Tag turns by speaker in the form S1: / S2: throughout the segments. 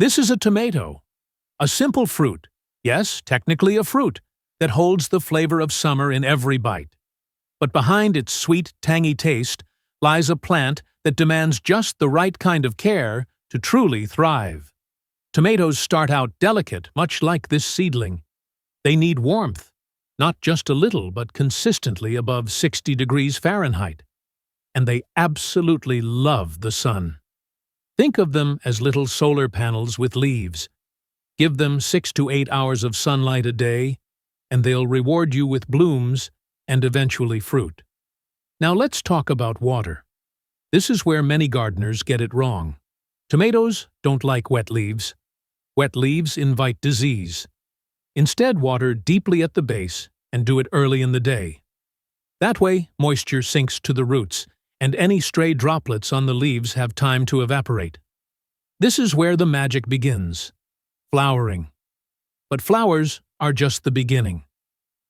S1: This is a tomato, a simple fruit, yes, technically a fruit, that holds the flavor of summer in every bite. But behind its sweet, tangy taste lies a plant that demands just the right kind of care to truly thrive. Tomatoes start out delicate, much like this seedling. They need warmth, not just a little, but consistently above 60 degrees Fahrenheit. And they absolutely love the sun. Think of them as little solar panels with leaves. Give them 6 to 8 hours of sunlight a day, and they'll reward you with blooms and eventually fruit. Now let's talk about water. This is where many gardeners get it wrong. Tomatoes don't like wet leaves. Wet leaves invite disease. Instead, water deeply at the base and do it early in the day. That way, moisture sinks to the roots, and any stray droplets on the leaves have time to evaporate. This is where the magic begins. Flowering. But flowers are just the beginning.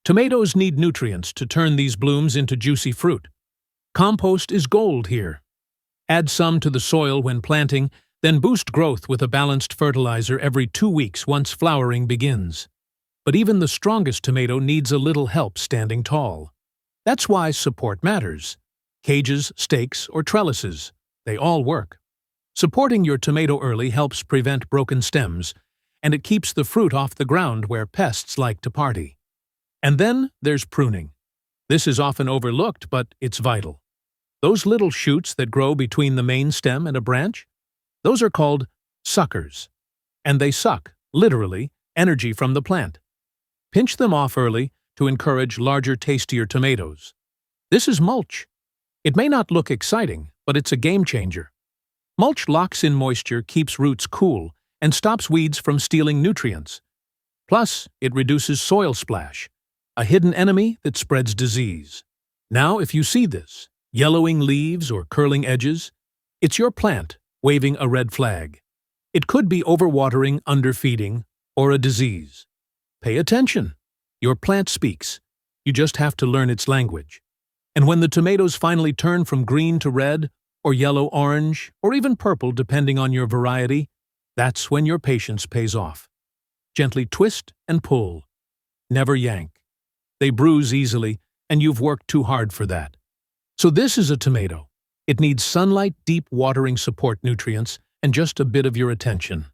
S1: Tomatoes need nutrients to turn these blooms into juicy fruit. Compost is gold here. Add some to the soil when planting, then boost growth with a balanced fertilizer every 2 weeks once flowering begins. But even the strongest tomato needs a little help standing tall. That's why support matters. Cages, stakes, or trellises, they all work. Supporting your tomato early helps prevent broken stems, and it keeps the fruit off the ground where pests like to party. And then there's pruning. This is often overlooked, but it's vital. Those little shoots that grow between the main stem and a branch, those are called suckers. And they suck, literally, energy from the plant. Pinch them off early to encourage larger, tastier tomatoes. This is mulch. It may not look exciting, but it's a game changer. Mulch locks in moisture, keeps roots cool, and stops weeds from stealing nutrients. Plus, it reduces soil splash, a hidden enemy that spreads disease. Now, if you see this, yellowing leaves or curling edges, it's your plant waving a red flag. It could be overwatering, underfeeding, or a disease. Pay attention. Your plant speaks. You just have to learn its language. And when the tomatoes finally turn from green to red, or yellow-orange, or even purple depending on your variety, that's when your patience pays off. Gently twist and pull. Never yank. They bruise easily, and you've worked too hard for that. So this is a tomato. It needs sunlight, deep watering support nutrients, and just a bit of your attention.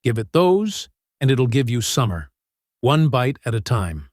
S1: Give it those, and it'll give you summer. One bite at a time.